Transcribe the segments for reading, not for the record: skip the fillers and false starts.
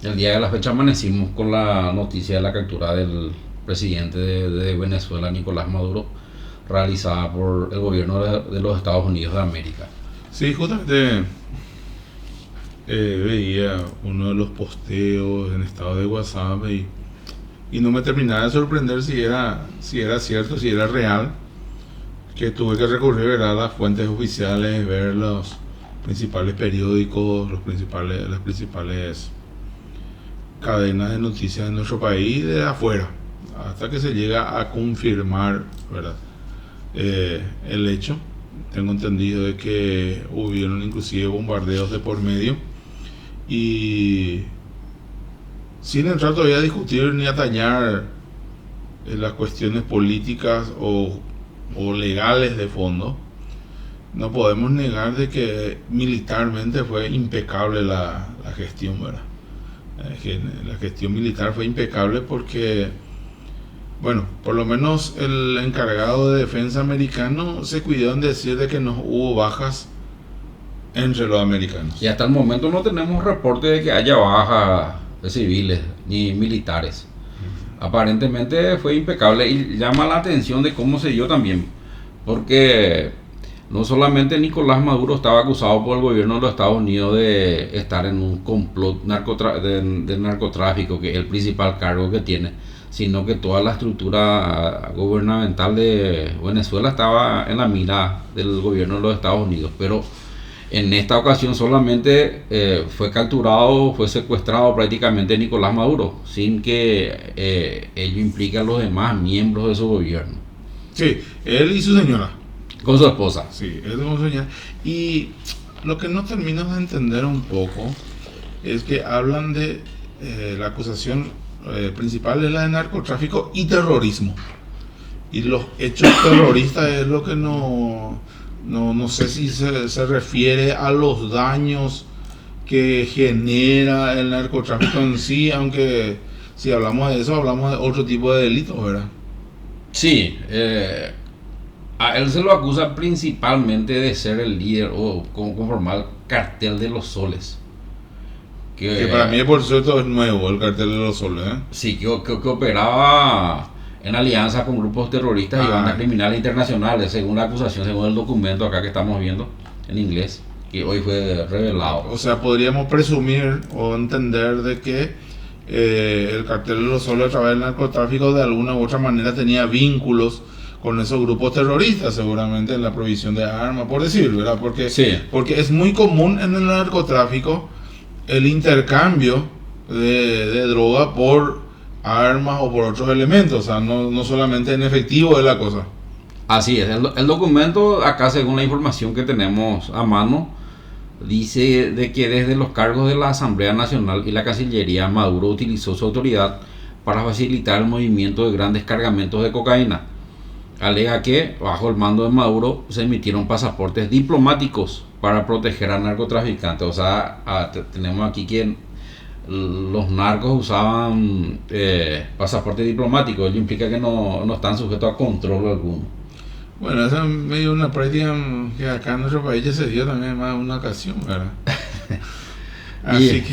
El día de la fecha amanecimos con la noticia de la captura del presidente de Venezuela, Nicolás Maduro, realizada por el gobierno de los Estados Unidos de América. Sí, justamente veía uno de los posteos en estado de WhatsApp y no me terminaba de sorprender si era cierto, si era real, que tuve que recurrir, ¿verdad?, a las fuentes oficiales, ver los principales periódicos, las principales cadenas de noticias de nuestro país y de afuera, hasta que se llega a confirmar, ¿verdad?, el hecho. Tengo entendido de que hubieron inclusive bombardeos de por medio y sin entrar todavía a discutir ni a tallar las cuestiones políticas o legales de fondo, no podemos negar de que militarmente fue impecable la gestión, ¿verdad? La gestión militar fue impecable porque, bueno, por lo menos el encargado de defensa americano se cuidó en decir de que no hubo bajas entre los americanos. Y hasta el momento no tenemos reporte de que haya bajas de civiles ni militares. Aparentemente fue impecable y llama la atención de cómo se dio también, porque no solamente Nicolás Maduro estaba acusado por el gobierno de los Estados Unidos de estar en un complot de narcotráfico, que es el principal cargo que tiene, sino que toda la estructura gubernamental de Venezuela estaba en la mira del gobierno de los Estados Unidos. Pero en esta ocasión solamente fue capturado, fue secuestrado prácticamente Nicolás Maduro, sin que ello implique a los demás miembros de su gobierno. Sí, él y su señora. Con su esposa. Sí, él con su señora. Y lo que no termino de entender un poco es que hablan de la acusación principal es la de narcotráfico y terrorismo. Y los hechos terroristas es lo que no sé si se refiere a los daños que genera el narcotráfico en sí, aunque si hablamos de eso, hablamos de otro tipo de delitos, ¿verdad? Sí, a él se lo acusa principalmente de ser el líder o conformar el cartel de los soles. Que para mí, por cierto, es nuevo el cartel de los soles, ¿eh? Sí, que operaba en alianza con grupos terroristas y bandas criminales internacionales, según la acusación, según el documento acá que estamos viendo en inglés, que hoy fue revelado. O sea, podríamos presumir o entender de que el cartel de los soles a través del narcotráfico de alguna u otra manera tenía vínculos con esos grupos terroristas, seguramente en la provisión de armas, por decir, ¿verdad? Porque, sí, porque es muy común en el narcotráfico el intercambio de droga por armas o por otros elementos, o sea, no solamente en efectivo es la cosa. Así es, el documento acá, según la información que tenemos a mano, dice de que desde los cargos de la Asamblea Nacional y la Cancillería, Maduro utilizó su autoridad para facilitar el movimiento de grandes cargamentos de cocaína. Alega que bajo el mando de Maduro se emitieron pasaportes diplomáticos para proteger a narcotraficantes. O sea, tenemos aquí que los narcos usaban pasaportes diplomáticos. Ello implica que no están sujetos a control alguno. Bueno, esa es medio una práctica que acá en nuestro país ya se dio también más de una ocasión, ¿verdad? Así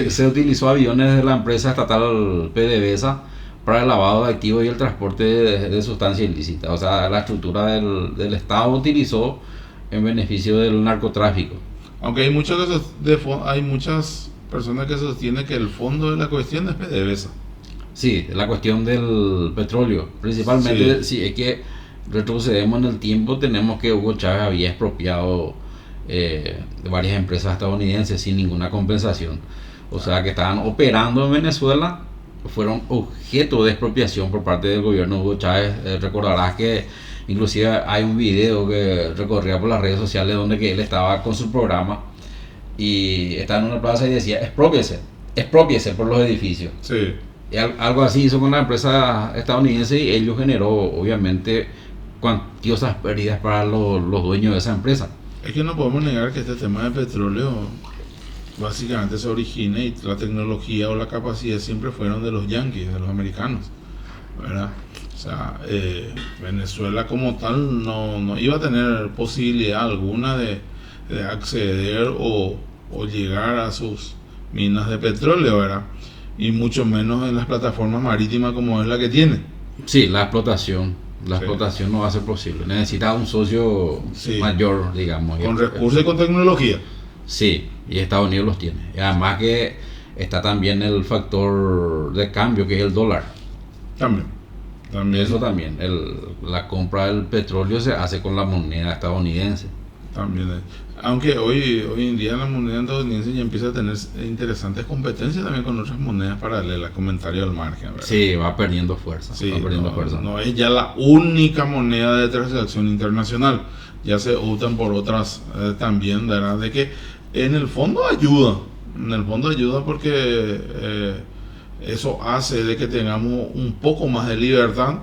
se utilizó aviones de la empresa estatal PDVSA para el lavado de activos y el transporte de sustancias ilícitas. O sea, la estructura del Estado utilizó en beneficio del narcotráfico. Aunque hay hay muchas personas que sostienen que el fondo de la cuestión es PDVSA. Sí, la cuestión del petróleo. Principalmente, sí, es que retrocedemos en el tiempo, tenemos que Hugo Chávez había expropiado de varias empresas estadounidenses sin ninguna compensación. O sea, que estaban operando en Venezuela, fueron objeto de expropiación por parte del gobierno de Hugo Chávez. Recordarás que inclusive hay un video que recorría por las redes sociales donde que él estaba con su programa y estaba en una plaza y decía expropiese por los edificios. Sí. Y algo así hizo con la empresa estadounidense y ello generó obviamente cuantiosas pérdidas para los dueños de esa empresa. Es que no podemos negar que este tema de petróleo básicamente se origina y la tecnología o la capacidad siempre fueron de los yanquis, de los americanos, ¿verdad? O sea, Venezuela como tal no iba a tener posibilidad alguna de acceder o llegar a sus minas de petróleo, ¿verdad? Y mucho menos en las plataformas marítimas como es la que tiene. Sí, la explotación. La Sí. explotación no va a ser posible. Necesita un socio Sí. mayor, digamos. Con recursos y con tecnología. Sí, y Estados Unidos los tiene. Y además que está también el factor de cambio, que es el dólar. También. Eso también. La compra del petróleo se hace con la moneda estadounidense. También. Aunque hoy en día la moneda estadounidense ya empieza a tener interesantes competencias también con otras monedas paralelas, comentario al margen, ¿verdad? Sí, va perdiendo fuerza. Sí, va perdiendo no, fuerza. no es ya la única moneda de transacción internacional. Ya se optan por otras también, ¿verdad? De que en el fondo ayuda. En el fondo ayuda porque eso hace de que tengamos un poco más de libertad.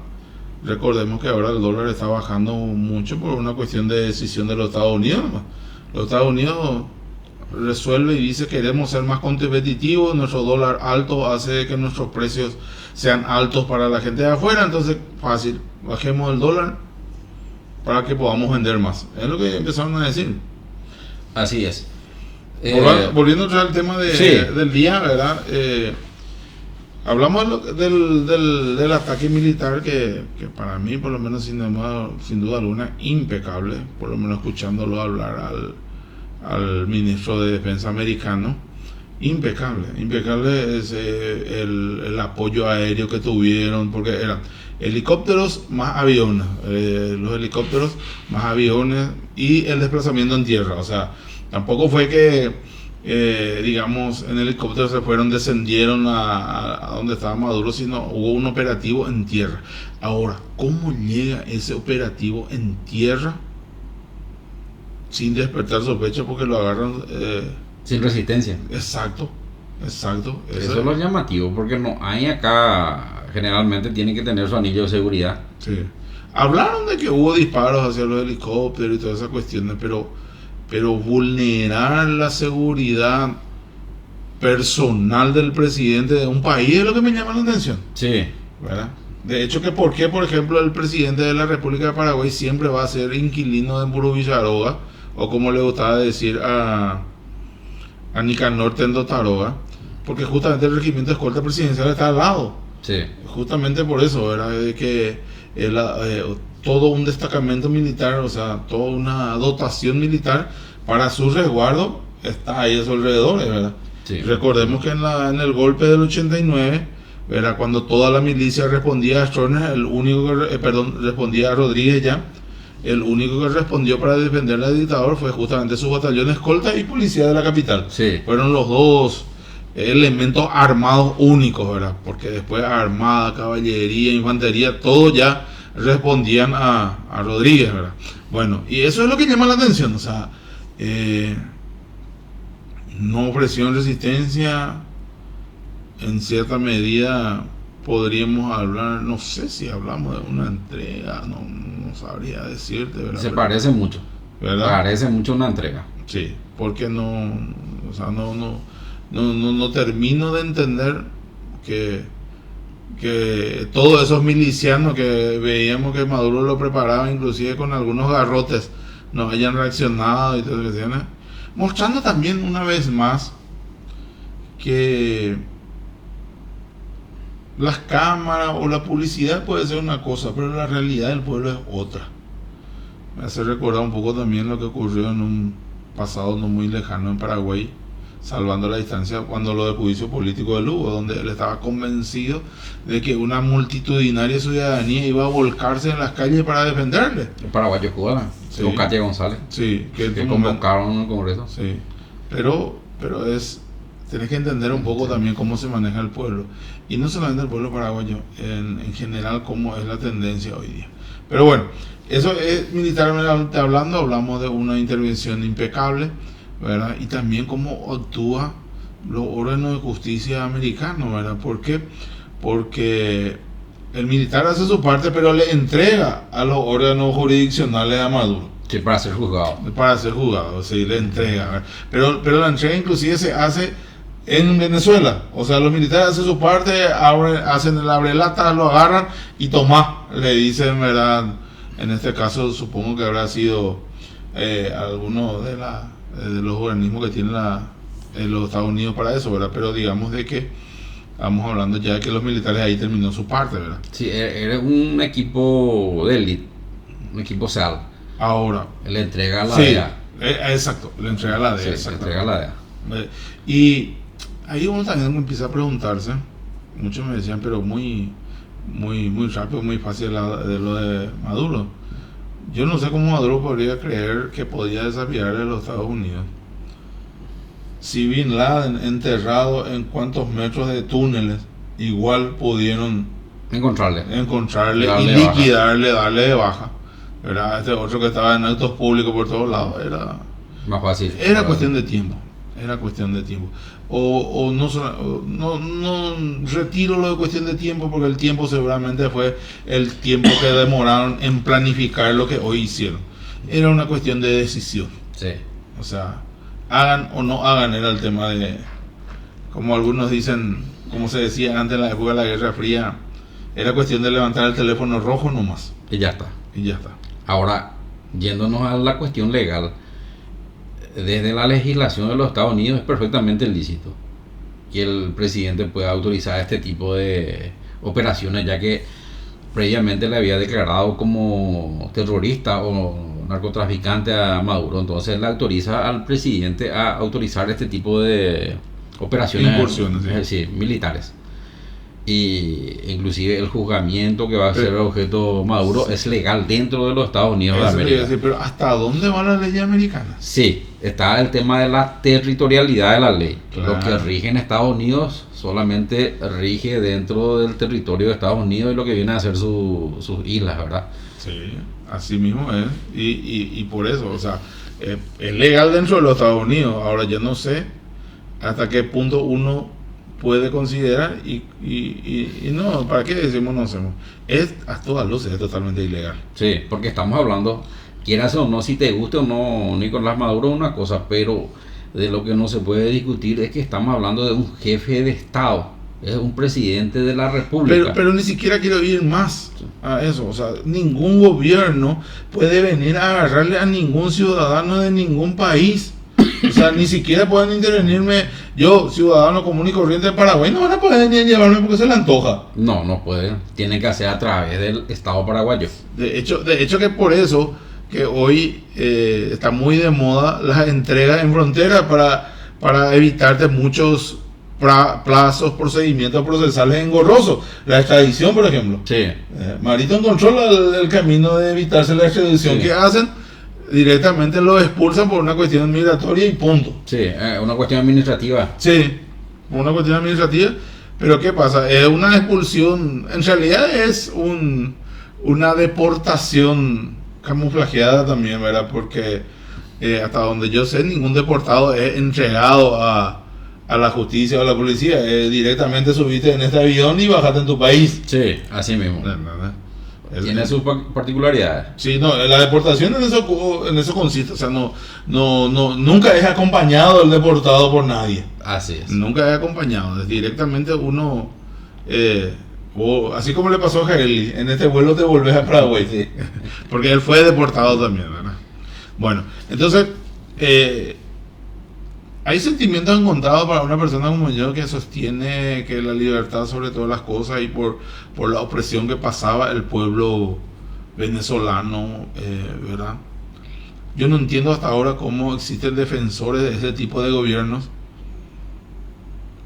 Recordemos que ahora el dólar está bajando mucho por una cuestión de decisión de los Estados Unidos, ¿no? Los Estados Unidos resuelve y dice: queremos ser más competitivos, nuestro dólar alto hace que nuestros precios sean altos para la gente de afuera, entonces fácil, bajemos el dólar para que podamos vender más. Es lo que empezaron a decir. Así es. Volviendo al tema Sí. del día, ¿verdad? Hablamos del ataque militar que para mí, por lo menos sin duda alguna, impecable, por lo menos escuchándolo hablar al ministro de Defensa americano. Impecable es el apoyo aéreo que tuvieron, porque eran helicópteros más aviones, los helicópteros más aviones y el desplazamiento en tierra. O sea, tampoco fue que digamos, en helicóptero descendieron a donde estaba Maduro, sino hubo un operativo en tierra. Ahora, ¿cómo llega ese operativo en tierra sin despertar sospecha? Porque lo agarran sin resistencia. Exacto. Eso es lo llamativo, porque no hay acá, generalmente tiene que tener su anillo de seguridad. Sí. Hablaron de que hubo disparos hacia los helicópteros y todas esas cuestiones, pero vulnerar la seguridad personal del presidente de un país es lo que me llama la atención. Sí. ¿Verdad? De hecho, que por qué, por ejemplo, el presidente de la República de Paraguay siempre va a ser inquilino de Mburu Villaroga, o como le gustaba decir a Nicanor Tendo Taroga, porque justamente el regimiento de escolta presidencial está al lado. Sí. Justamente por eso, ¿verdad? De que todo un destacamento militar, o sea, toda una dotación militar para su resguardo está ahí a su alrededor, ¿verdad? Sí. Recordemos que en el golpe del 89, ¿verdad? Cuando toda la milicia respondía a Stroessner, respondía a Rodríguez ya, el único que respondió para defender al dictador fue justamente su batallón escolta y policía de la capital. Sí. Fueron los dos elementos armados únicos, ¿verdad? Porque después armada, caballería, infantería, todo ya respondían a Rodríguez, ¿verdad? Bueno, y eso es lo que llama la atención, o sea, no ofrecieron resistencia. En cierta medida podríamos hablar, no sé si hablamos de una entrega, no sabría decirte, ¿verdad? Se parece mucho, ¿verdad? Parece mucho una entrega. Sí, porque no termino de entender que todos esos milicianos que veíamos que Maduro lo preparaba, inclusive con algunos garrotes, no hayan reaccionado y todo eso, ¿no? Mostrando también una vez más que las cámaras o la publicidad puede ser una cosa, pero la realidad del pueblo es otra. Me hace recordar un poco también lo que ocurrió en un pasado no muy lejano en Paraguay, salvando la distancia, cuando lo del juicio político de Lugo, donde él estaba convencido de que una multitudinaria ciudadanía iba a volcarse en las calles para defenderle. El paraguayo cubano, Sí. con Katia González, Sí, que convocaron en el Congreso. Sí, pero tenés que entender un poco también cómo se maneja el pueblo, y no solamente el pueblo paraguayo, en general cómo es la tendencia hoy día. Pero bueno, eso es militarmente hablando, hablamos de una intervención impecable, ¿verdad? Y también cómo actúa los órganos de justicia americanos, ¿verdad? ¿Por qué? Porque el militar hace su parte, pero le entrega a los órganos jurisdiccionales a Maduro. Sí, para ser juzgado. Para ser juzgado, sí, le entrega. Pero la entrega inclusive se hace en Venezuela. O sea, los militares hacen su parte, hacen el abrelata, lo agarran y toma, le dicen, ¿verdad? En este caso supongo que habrá sido alguno de los organismos que tienen los Estados Unidos para eso, ¿verdad? Pero digamos de que estamos hablando ya de que los militares ahí terminó su parte, ¿verdad? Sí, era un equipo de élite, un equipo SEAL. Ahora, Le entrega la sí, DEA. exacto, le entrega la DEA. Sí, le entrega la DEA. Y ahí uno también empieza a preguntarse, muchos me decían, pero muy rápido, muy fácil de lo de Maduro. Yo no sé cómo Maduro podría creer que podía desafiar a los Estados Unidos. Si Bin Laden enterrado en cuantos metros de túneles, igual pudieron encontrarle y liquidarle, darle de baja. ¿Verdad? Este otro que estaba en actos públicos por todos lados, era más fácil. Era cuestión de tiempo. Era cuestión de tiempo. O no retiro lo de cuestión de tiempo, porque el tiempo seguramente fue el tiempo que demoraron en planificar lo que hoy hicieron. Era una cuestión de decisión. Sí. O sea, hagan o no hagan, era el tema de, como algunos dicen, como se decía antes en la época de la Guerra Fría, era cuestión de levantar el teléfono rojo nomás. Y ya está. Y ya está. Ahora, yéndonos a la cuestión legal, desde la legislación de los Estados Unidos es perfectamente lícito que el presidente pueda autorizar este tipo de operaciones, ya que previamente le había declarado como terrorista o narcotraficante a Maduro. Entonces le autoriza al presidente a autorizar este tipo de operaciones, incursiones, sí, militares. Y inclusive el juzgamiento que va a ser objeto Maduro es legal dentro de los Estados Unidos de América. Decir, pero ¿hasta dónde va la ley americana? Sí, está el tema de la territorialidad de la ley. Claro. Lo que rige en Estados Unidos solamente rige dentro del territorio de Estados Unidos y lo que viene a ser sus islas, ¿verdad? Sí, así mismo es. Y por eso, o sea, es legal dentro de los Estados Unidos. Ahora yo no sé hasta qué punto uno puede considerar y no, ¿para qué decimos no hacemos? Es a todas luces, es totalmente ilegal. Sí, porque estamos hablando, quieras o no, si te guste o no, Nicolás Maduro es una cosa, pero de lo que no se puede discutir es que estamos hablando de un jefe de Estado, es un presidente de la República. Pero ni siquiera quiero ir más a eso, o sea, ningún gobierno puede venir a agarrarle a ningún ciudadano de ningún país. O sea, ni siquiera pueden intervenirme. Yo, ciudadano común y corriente de Paraguay, no van a poder ni llevarme porque se le antoja. No pueden. Tienen que hacer a través del Estado paraguayo. De hecho que por eso que hoy está muy de moda las entregas en frontera para evitarte muchos plazos, procedimientos procesales engorrosos. La extradición, por ejemplo. Sí. Marito encontró el camino de evitarse la extradición. Sí. Que hacen directamente lo expulsan por una cuestión migratoria y punto. Sí, una cuestión administrativa. Sí, una cuestión administrativa. Pero ¿qué pasa? Es una expulsión, en realidad es una deportación camuflajeada también, ¿verdad? Porque hasta donde yo sé, ningún deportado es entregado a la justicia o a la policía. Directamente subiste en este avión y bajaste en tu país. Sí, así mismo. Tiene sus particularidades. Sí, no, la deportación en eso consiste, o sea, nunca es acompañado el deportado por nadie. Así es. Nunca es acompañado, es directamente uno, así como le pasó a Jaeli, en este vuelo te volvés a Paraguay, sí. Porque él fue deportado también, ¿verdad? Bueno, entonces, hay sentimientos encontrados para una persona como yo que sostiene que la libertad sobre todas las cosas y por la opresión que pasaba el pueblo venezolano, ¿verdad? Yo no entiendo hasta ahora cómo existen defensores de ese tipo de gobiernos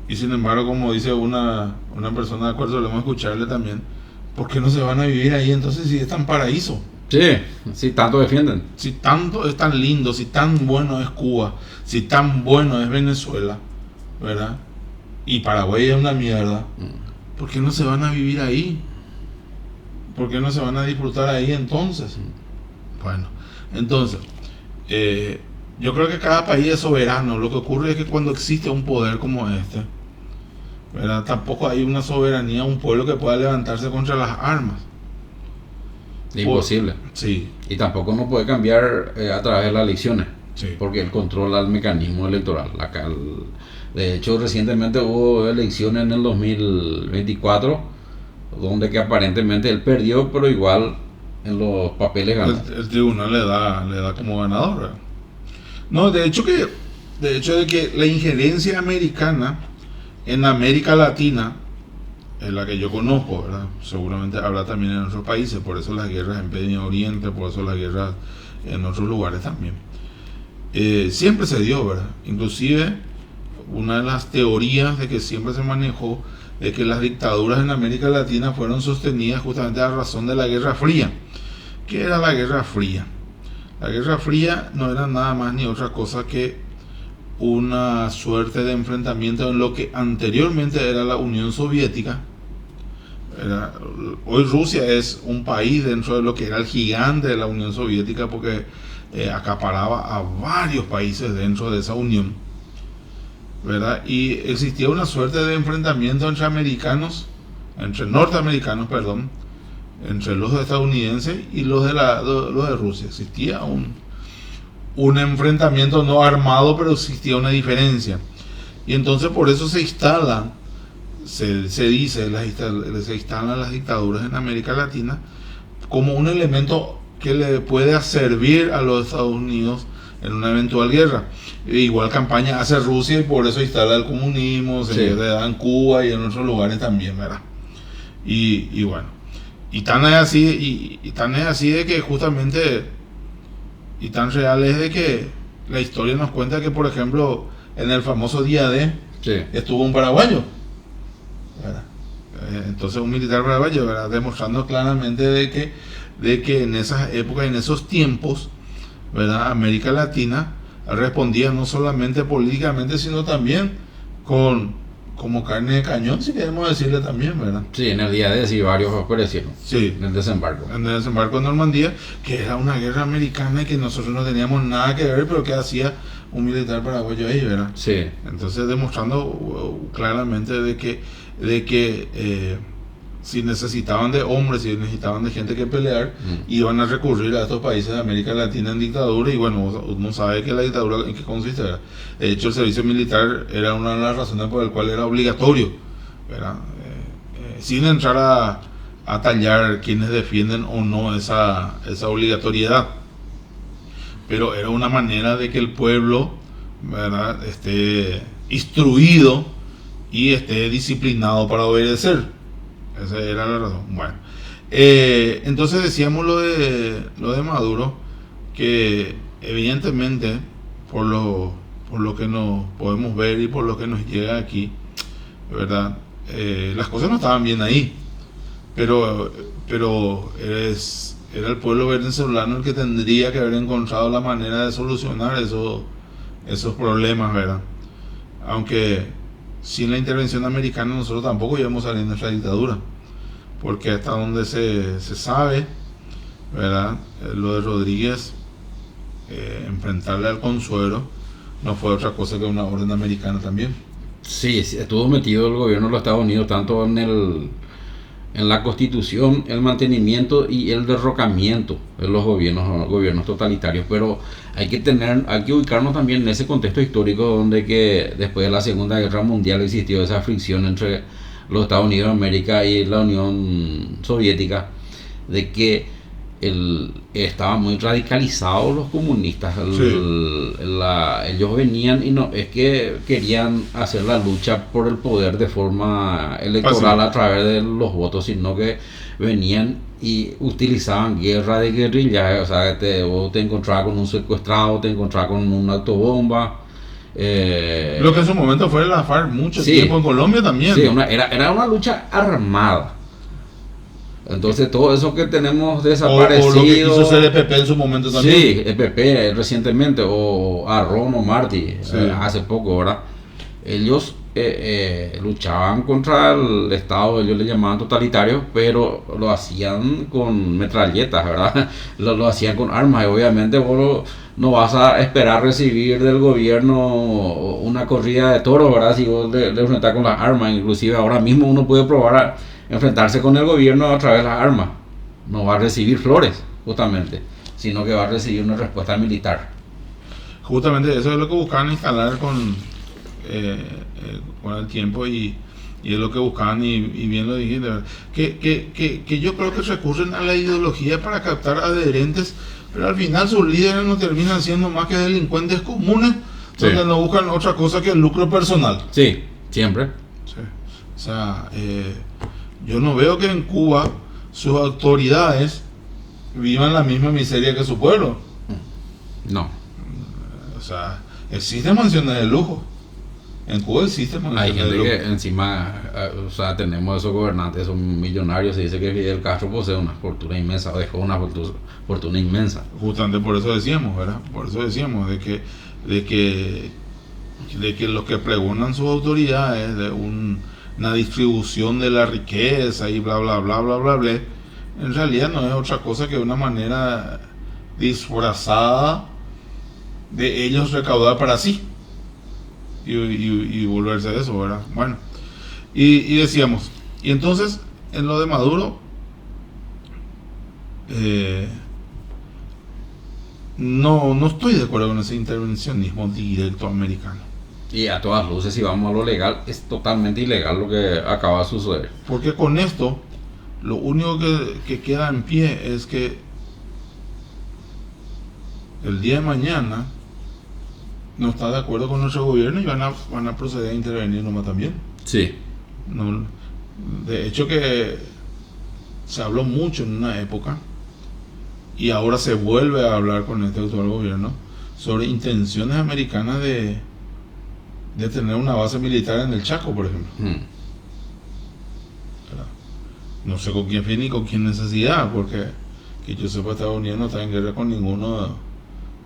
y sin embargo, como dice una persona de acuerdo, le vamos a escucharle también, ¿por qué no se van a vivir ahí entonces si es tan paraíso? Sí, tanto defienden. Si tanto es tan lindo, si tan bueno es Cuba, si tan bueno es Venezuela, ¿verdad? Y Paraguay es una mierda, ¿por qué no se van a vivir ahí? ¿Por qué no se van a disfrutar ahí entonces? Bueno, entonces, yo creo que cada país es soberano. Lo que ocurre es que cuando existe un poder como este, ¿verdad? Tampoco hay una soberanía, un pueblo que pueda levantarse contra las armas. Imposible. Sí. Y tampoco no puede cambiar a través de las elecciones. Sí. Porque él controla el mecanismo electoral. De hecho, recientemente hubo elecciones en el 2024, donde que aparentemente él perdió, pero igual en los papeles ganó. El tribunal le da como ganador, ¿verdad? No, de hecho que de hecho de que la injerencia americana en América Latina, en la que yo conozco, ¿verdad? Seguramente habrá también en otros países, por eso las guerras en Medio Oriente, por eso las guerras en otros lugares también. Siempre se dio, ¿verdad? Inclusive una de las teorías de que siempre se manejó de que las dictaduras en América Latina fueron sostenidas justamente a razón de la Guerra Fría. ¿Qué era la Guerra Fría? La Guerra Fría no era nada más ni otra cosa que una suerte de enfrentamiento en lo que anteriormente era la Unión Soviética. Hoy Rusia es un país dentro de lo que era el gigante de la Unión Soviética, porque acaparaba a varios países dentro de esa unión, ¿verdad? Y existía una suerte de enfrentamiento entre norteamericanos, entre los estadounidenses y los de Rusia. Existía un enfrentamiento no armado, pero existía una diferencia. Y entonces por eso se instalan las dictaduras en América Latina como un elemento que le puede servir a los Estados Unidos en una eventual guerra. Igual campaña hace Rusia y por eso instala el comunismo, se da en Cuba y en otros lugares también, ¿verdad? Y bueno, y tan es así de que justamente, y tan real es de que la historia nos cuenta que, por ejemplo, en el famoso día D estuvo un paraguayo, ¿verdad? Entonces un militar paraguayo, ¿verdad? Demostrando claramente de que en esas épocas, en esos tiempos, ¿verdad? América Latina respondía no solamente políticamente, sino también como carne de cañón, si queremos decirle también, ¿verdad? Sí, en el día de sí varios aparecieron. Sí. En el desembarco. En el desembarco de Normandía, que era una guerra americana y que nosotros no teníamos nada que ver, pero que hacía un militar paraguayo ahí, ¿verdad? Sí. Entonces demostrando claramente de que si necesitaban de hombres, si necesitaban de gente que pelear, iban a recurrir a estos países de América Latina en dictadura. Y bueno, uno sabe que la dictadura en qué consiste, ¿verdad? De hecho, el servicio militar era una de las razones por las cuales era obligatorio, ¿verdad? Sin entrar a tallar quienes defienden o no esa obligatoriedad, pero era una manera de que el pueblo, ¿verdad?, esté instruido y esté disciplinado para obedecer. Esa era la razón. Bueno, entonces decíamos lo de Maduro, que evidentemente por lo que nos podemos ver y por lo que nos llega aquí, ¿verdad? Las cosas no estaban bien ahí, pero era el pueblo venezolano el que tendría que haber encontrado la manera de solucionar esos problemas, ¿verdad? Aunque sin la intervención americana nosotros tampoco íbamos a salir de nuestra dictadura, porque hasta donde se sabe, ¿verdad? Lo de Rodríguez, enfrentarle al Consuelo, no fue otra cosa que una orden americana también. Sí, estuvo metido el gobierno de los Estados Unidos tanto en la constitución, el mantenimiento y el derrocamiento de los gobiernos totalitarios, pero hay que ubicarnos también en ese contexto histórico donde que después de la Segunda Guerra Mundial existió esa fricción entre los Estados Unidos de América y la Unión Soviética, de que estaban muy radicalizados los comunistas. Ellos venían y no es que querían hacer la lucha por el poder de forma electoral a través de los votos, sino que venían y utilizaban guerra de guerrillas. O sea, vos te encontrabas con un secuestrado, te encontrabas con una autobomba. Lo que en su momento fue la FARC mucho tiempo en Colombia también. Sí, era una lucha armada. Entonces todo eso que tenemos desaparecido, o lo que quiso hacer el PP en su momento también. Sí, el PP recientemente, o Arron o Martí, hace poco, ¿verdad? Ellos luchaban contra el Estado, ellos le llamaban totalitario, pero lo hacían con metralletas, ¿verdad? Lo hacían con armas, y obviamente vos no vas a esperar recibir del gobierno una corrida de toros, ¿verdad? Si vos le enfrentás con las armas. Inclusive ahora mismo uno puede probar enfrentarse con el gobierno a través de las armas. No va a recibir flores, justamente, sino que va a recibir una respuesta militar. Justamente eso es lo que buscaban instalar con el tiempo, y es lo que buscaban, y bien lo dijiste, que yo creo que recurren a la ideología para captar adherentes, pero al final sus líderes no terminan siendo más que delincuentes comunes donde no buscan otra cosa que el lucro personal. Sí, siempre. Sí. O sea, yo no veo que en Cuba sus autoridades vivan la misma miseria que su pueblo. No. O sea, existen mansiones de lujo. En Cuba existen Hay mansiones de gente lujo. que encima, o sea, tenemos esos gobernantes, son millonarios, se dice que Fidel Castro posee una fortuna inmensa, dejó una fortuna inmensa. Justamente por eso decíamos, ¿verdad? Por eso decíamos de que los que pregonan sus autoridades de una distribución de la riqueza y bla bla bla bla bla bla, en realidad no es otra cosa que una manera disfrazada de ellos recaudar para sí y volverse eso, ¿verdad? Bueno, y decíamos, y entonces en lo de Maduro, no estoy de acuerdo con ese intervencionismo directo americano. Y a todas luces, si vamos a lo legal, es totalmente ilegal lo que acaba de suceder. Porque con esto, lo único que queda en pie es que el día de mañana no está de acuerdo con nuestro gobierno y van a proceder a intervenir nomás también. Sí. No, de hecho que se habló mucho en una época y ahora se vuelve a hablar con este actual gobierno sobre intenciones americanas de tener una base militar en el Chaco, por ejemplo. No sé con quién fin ni con quién necesidad, porque que yo sepa, Estados Unidos no está en guerra con ninguno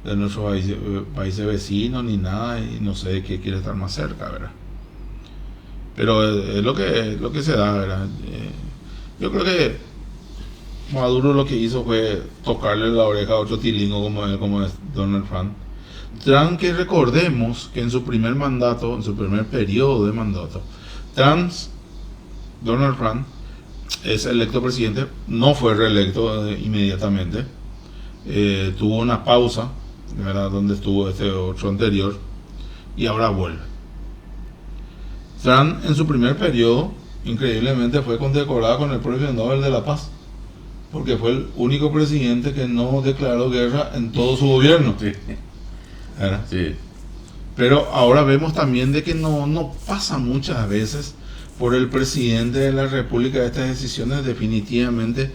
de nuestros países vecinos ni nada, y no sé de qué quiere estar más cerca, ¿verdad? Pero es lo que se da, ¿verdad? Yo creo que Maduro lo que hizo fue tocarle la oreja a otro tilingo como es Donald Trump. Trump, que recordemos que en su primer mandato, en su primer periodo de mandato, Donald Trump es electo presidente, no fue reelecto inmediatamente, tuvo una pausa, ¿verdad?, donde estuvo este otro anterior, y ahora vuelve. Trump en su primer periodo, increíblemente, fue condecorado con el Premio Nobel de la Paz, porque fue el único presidente que no declaró guerra en todo su gobierno. Sí. ¿Verdad? Sí. Pero ahora vemos también de que no pasa muchas veces por el presidente de la República estas decisiones. Definitivamente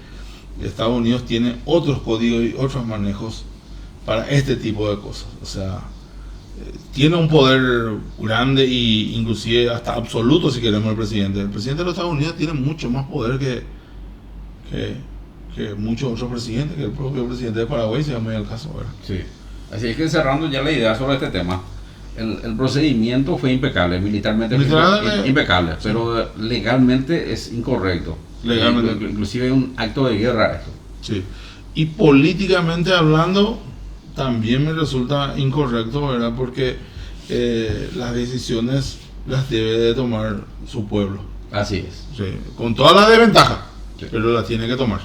Estados Unidos tiene otros códigos y otros manejos para este tipo de cosas. O sea, tiene un poder grande e inclusive hasta absoluto, si queremos, el presidente. El presidente de los Estados Unidos tiene mucho más poder que muchos otros presidentes, que el propio presidente de Paraguay, se llama el caso, ¿verdad? Sí. Así es que cerrando ya la idea sobre este tema, el procedimiento fue impecable, militarmente fue impecable, sí, pero legalmente es incorrecto. Legalmente. Inclusive es un acto de guerra esto. Sí. Y políticamente hablando, también me resulta incorrecto, ¿verdad? Porque las decisiones las debe de tomar su pueblo. Así es. Sí. Con todas las desventajas, sí, pero las tiene que tomar.